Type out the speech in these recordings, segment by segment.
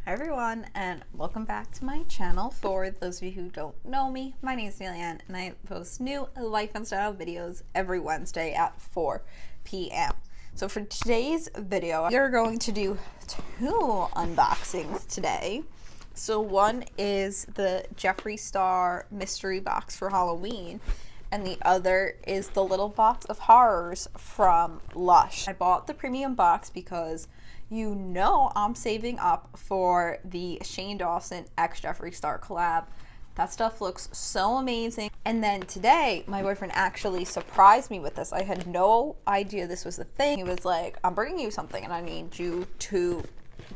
Hi everyone, and welcome back to my channel. For those of you who don't know me, my name is Amelia and I post new life and style videos every Wednesday at 4 p.m. So for today's video, we are going to do two unboxings today. So one is the Jeffree Star mystery box for Halloween, and the other is the little box of horrors from Lush. I bought the premium box because you know I'm saving up for the Shane Dawson x Jeffree Star collab. That stuff looks so amazing. And then today, my boyfriend actually surprised me with this. I had no idea this was a thing. He was like, I'm bringing you something and I need you to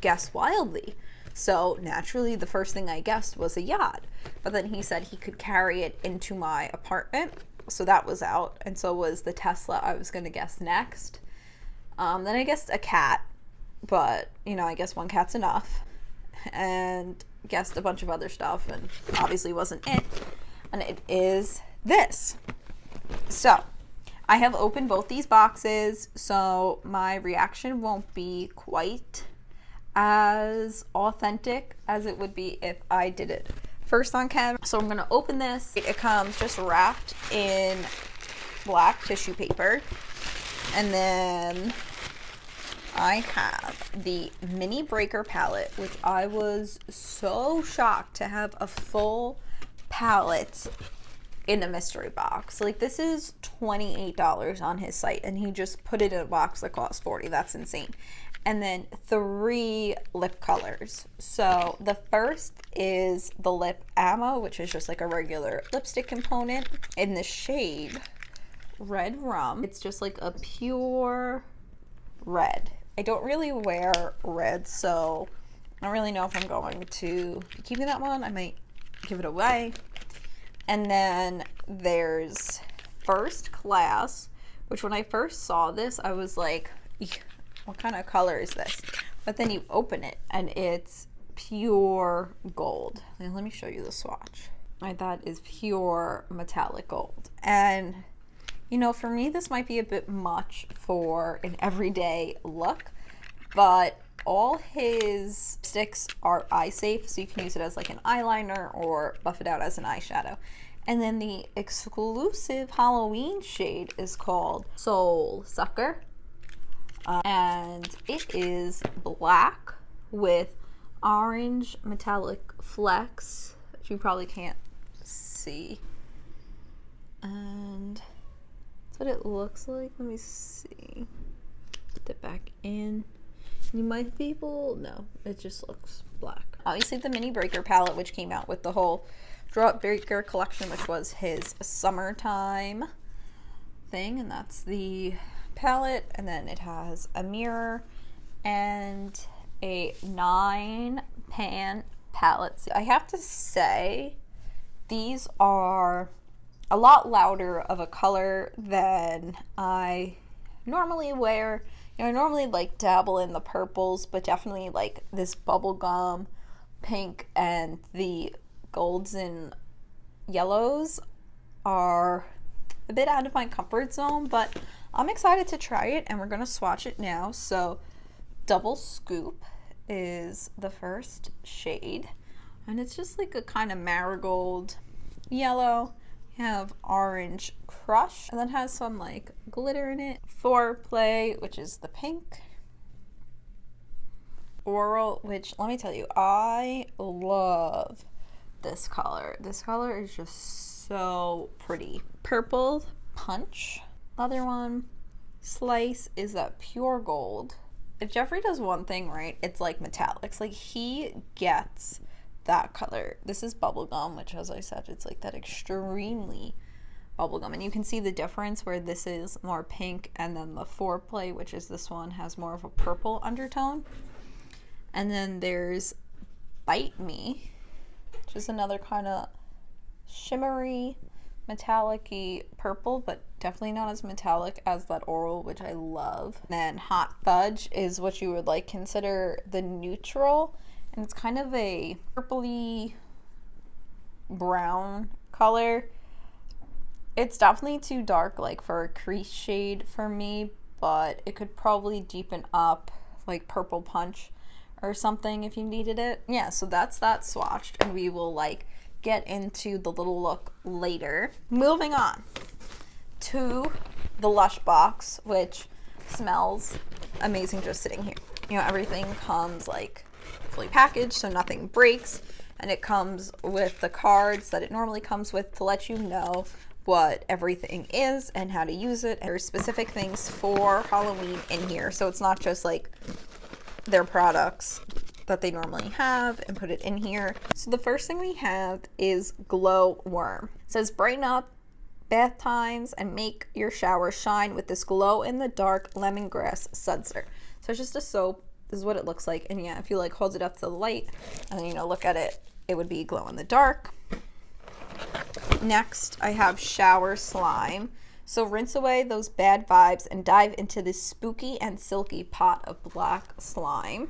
guess wildly. So naturally, the first thing I guessed was a yacht. But then he said he could carry it into my apartment. So that was out. And so was the Tesla I was going to guess next. Then I guessed a cat. But, you know, I guess one cat's enough. And guessed a bunch of other stuff. And obviously wasn't it. And it is this. So, I have opened both these boxes. So, my reaction won't be quite as authentic as it would be if I did it first on camera. So I'm gonna open this. It comes just wrapped in black tissue paper, and then I have the mini breaker palette, which I was so shocked to have a full palette in a mystery box. Like, this is $28 on his site and he just put it in a box that costs $40. That's insane. And then 3 lip colors. So the first is the lip ammo, which is just like a regular lipstick component in the shade Red Rum. It's just like a pure red. I don't really wear red, so I don't really know if I'm going to be keeping that one. I might give it away. And then there's First Class, which when I first saw this, I was like, what kind of color is this? But then you open it and it's pure gold. And let me show you the swatch. Right, that is pure metallic gold. And you know, for me, this might be a bit much for an everyday look, but all his sticks are eye safe, so you can use it as like an eyeliner or buff it out as an eyeshadow. And then the exclusive Halloween shade is called Soul Sucker. And it is black with orange metallic flecks, which you probably can't see. And that's what it looks like. Let me see. Put it back in. You might be able, no, it just looks black. Obviously the mini breaker palette, which came out with the whole Drop Breaker collection, which was his summertime thing, and that's the palette. And then it has a mirror and a 9-pan palette. So I have to say, these are a lot louder of a color than I normally wear. You know, I normally like dabble in the purples, but definitely like this bubblegum pink and the golds and yellows are a bit out of my comfort zone, but I'm excited to try it and we're gonna swatch it now. So Double Scoop is the first shade, and it's just like a kind of marigold yellow. You have Orange Crush, and then has some like glitter in it. Foreplay, which is the pink. Oral, which, let me tell you, I love this color. This color is just so pretty. Purple Punch. Other one, Slice, is that pure gold. If Jeffree does one thing right, it's like metallics. Like, he gets that color. This is Bubblegum, which, as I said, it's like that extremely bubblegum. And you can see the difference where this is more pink, and then the Foreplay, which is this one, has more of a purple undertone. And then there's Bite Me, which is another kind of shimmery, metallic-y purple, but definitely not as metallic as that Oral, which I love. And then Hot Fudge is what you would like consider the neutral, and it's kind of a purpley brown color. It's definitely too dark like for a crease shade for me, but it could probably deepen up like Purple Punch or something if you needed it. Yeah, so that's that swatched, and we will like get into the little look later. Moving on to the Lush box, which smells amazing just sitting here. You know, everything comes like fully packaged so nothing breaks, and it comes with the cards that it normally comes with to let you know what everything is and how to use it. There's specific things for Halloween in here, so it's not just like their products that they normally have and put it in here. So the first thing we have is Glow Worm. It says brighten up bath times and make your shower shine with this glow in the dark lemongrass sudsor. So it's just a soap. This is what it looks like, and yeah, if you like hold it up to the light and then, you know, look at it, it would be glow in the dark. Next, I have Shower Slime. So rinse away those bad vibes and dive into this spooky and silky pot of black slime.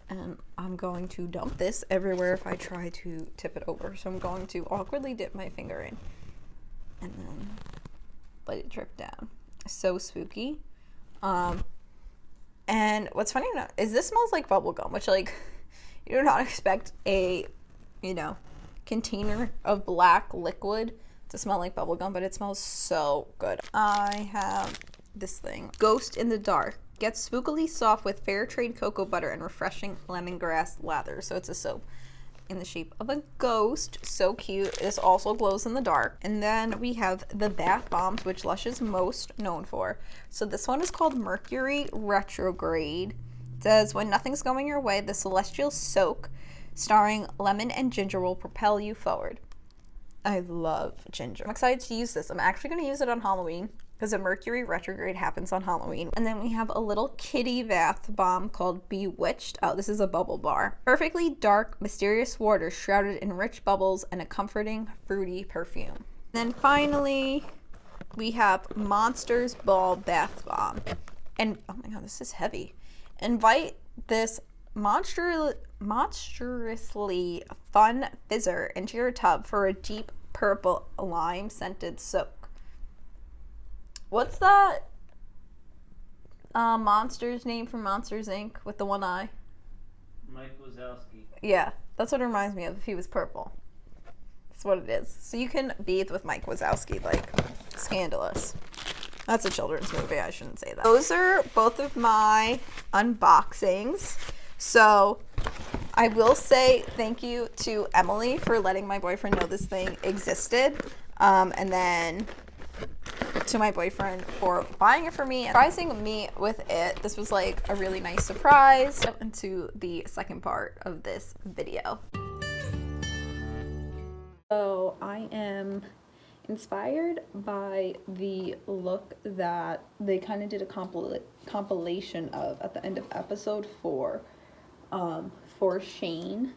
And I'm going to dump this everywhere if I try to tip it over. So I'm going to awkwardly dip my finger in and then let it drip down. So spooky. And what's funny is this smells like bubblegum, which like you do not expect a, you know, container of black liquid to smell like bubblegum, but it smells so good. I have this thing, Ghost in the Dark. Get spookily soft with fair trade cocoa butter and refreshing lemongrass lather. So it's a soap in the shape of a ghost. So cute. This also glows in the dark. And then we have the bath bombs, which Lush is most known for. So this one is called Mercury Retrograde. It says, when nothing's going your way, the celestial soak starring lemon and ginger will propel you forward. I love ginger. I'm excited to use this. I'm actually going to use it on Halloween because a Mercury retrograde happens on Halloween. And then we have a little kitty bath bomb called Bewitched. Oh, this is a bubble bar. Perfectly dark, mysterious water shrouded in rich bubbles and a comforting, fruity perfume. And then finally, we have Monsters Ball Bath Bomb. And oh my god, this is heavy. Invite this monstrously fun fizzer into your tub for a deep purple lime scented soak. What's that monster's name from Monsters Inc. with the one eye? Mike Wazowski. Yeah, that's what it reminds me of if he was purple. That's what it is. So you can bathe with Mike Wazowski, like, scandalous. That's a children's movie, I shouldn't say that. Those are both of my unboxings. So I will say thank you to Emily for letting my boyfriend know this thing existed. And then to my boyfriend for buying it for me and surprising me with it. This was like a really nice surprise. Into the second part of this video. So I am inspired by the look that they kind of did a compilation of at the end of episode 4 for Shane,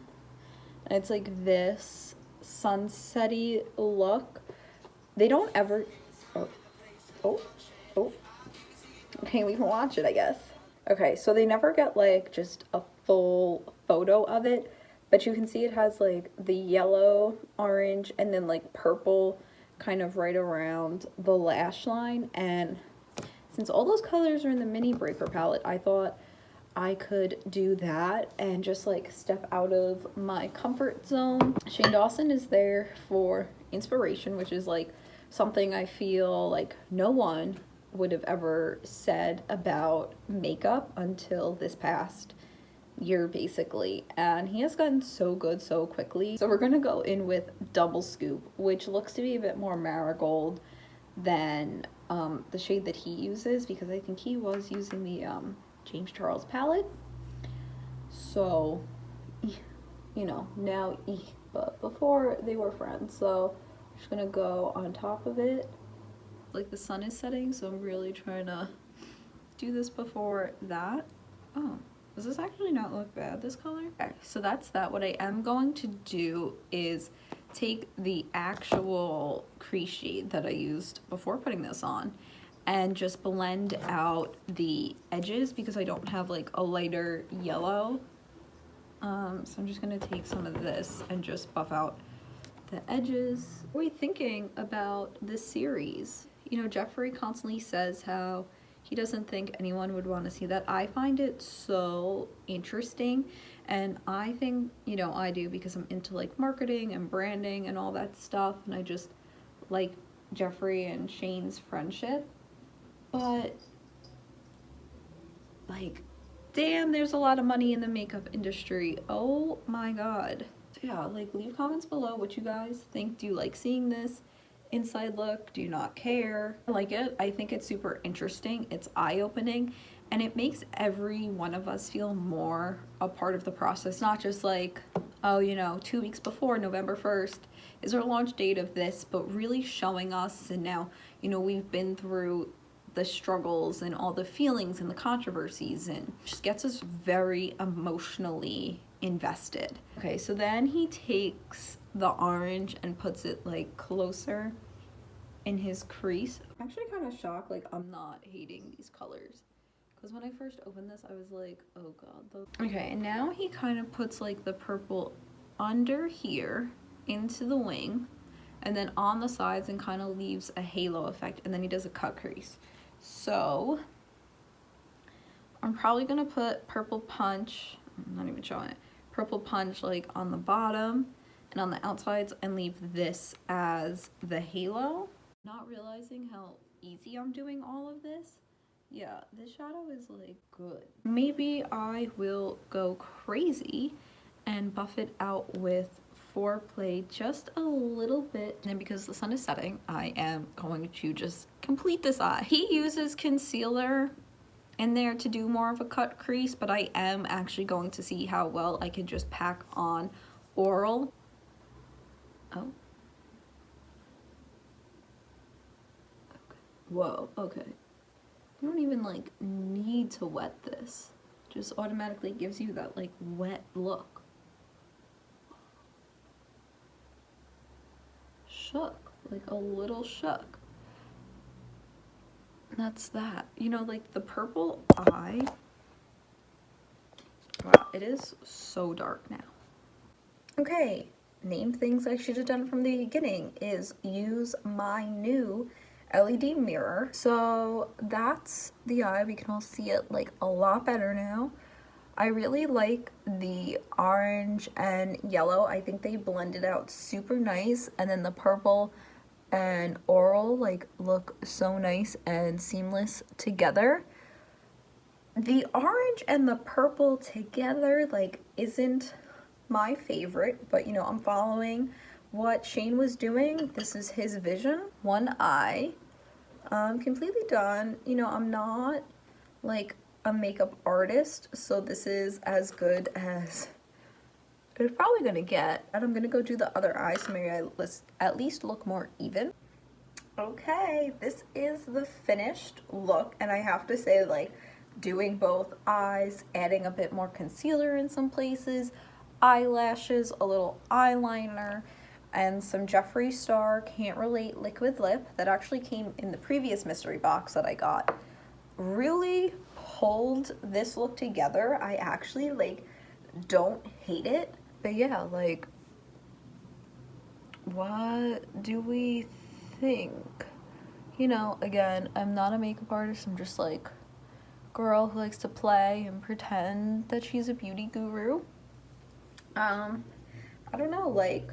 and it's like this sunsetty look. They don't ever okay, we can watch it, I guess. Okay, so they never get like just a full photo of it, but you can see it has like the yellow, orange, and then like purple kind of right around the lash line. And since all those colors are in the mini breaker palette, I thought I could do that and just like step out of my comfort zone. Shane Dawson is there for inspiration, which is like something I feel like no one would have ever said about makeup until this past year, basically. And he has gotten so good so quickly. So we're gonna go in with Double Scoop, which looks to be a bit more marigold than the shade that he uses, because I think he was using the James Charles palette. So, you know, now, but before they were friends. So I'm just gonna go on top of it. Like the sun is setting, so I'm really trying to do this before that. Oh, does this actually not look bad, this color? Okay, so that's that. What I am going to do is take the actual crease shade that I used before putting this on and just blend out the edges, because I don't have like a lighter yellow. So I'm just gonna take some of this and just buff out the edges. What are we thinking about this series? You know, Jeffree constantly says how he doesn't think anyone would want to see that. I find it so interesting, and I think, you know, I do because I'm into like marketing and branding and all that stuff, and I just like Jeffree and Shane's friendship. But like, damn, there's a lot of money in the makeup industry. Oh my god. Yeah, like, leave comments below what you guys think. Do you like seeing this inside look? Do you not care? I like it. I think it's super interesting. It's eye-opening, and it makes every one of us feel more a part of the process. Not just like, oh, you know, 2 weeks before November 1st is our launch date of this, but really showing us. And now, you know, we've been through the struggles and all the feelings and the controversies, and just gets us very emotionally invested. Okay, so then he takes the orange and puts it like closer in his crease. I'm actually kind of shocked, like, I'm not hating these colors, because when I first opened this I was like, oh god. Okay, and now he kind of puts like the purple under here into the wing, and then on the sides, and kind of leaves a halo effect, and then he does a cut crease. So I'm probably gonna put Purple Punch, I'm not even showing it, Purple Punch like on the bottom and on the outsides, and leave this as the halo. Not realizing how easy I'm doing all of this. Yeah, this shadow is like good. Maybe I will go crazy and buff it out with Foreplay just a little bit. And because the sun is setting, I am going to just complete this eye. He uses concealer in there to do more of a cut crease, but I am actually going to see how well I can just pack on Oral. Oh. Okay. Whoa, okay. You don't even like need to wet this. Just automatically gives you that like wet look. Shook, like a little shook. That's that. You know, like the purple eye. Wow, it is so dark now. Okay, name things I should have done from the beginning is use my new LED mirror. So that's the eye. We can all see it like a lot better now. I really like the orange and yellow. I think they blended out super nice, and then the purple and Oral like look so nice and seamless together. The orange and the purple together like isn't my favorite, but you know, I'm following what Shane was doing. This is his vision. One eye, completely done. You know, I'm not like a makeup artist, so this is as good as it's probably gonna get. And I'm gonna go do the other eye so maybe I at least look more even. Okay, this is the finished look, and I have to say, like, doing both eyes, adding a bit more concealer in some places, eyelashes, a little eyeliner, and some Jeffree Star Can't Relate liquid lip that actually came in the previous mystery box that I got. Really pulled this look together. I actually like don't hate it, but yeah, like, what do we think? You know, again, I'm not a makeup artist. I'm just like girl who likes to play and pretend that she's a beauty guru. I don't know, like,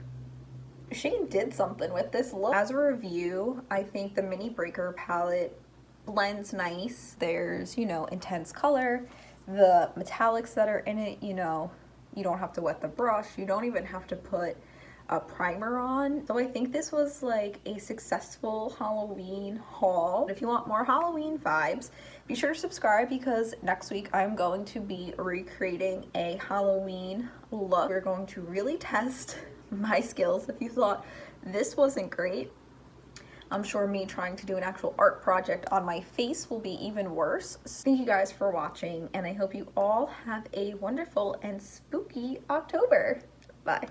Shane did something with this look. As a review, I think the Mini Breaker palette blends nice. There's, you know, intense color, the metallics that are in it, you know, you don't have to wet the brush, you don't even have to put a primer on. So I think this was like a successful Halloween haul. If you want more Halloween vibes, be sure to subscribe, because next week I'm going to be recreating a Halloween look. We're going to really test my skills. If you thought this wasn't great, I'm sure me trying to do an actual art project on my face will be even worse. Thank you guys for watching, and I hope you all have a wonderful and spooky October. Bye.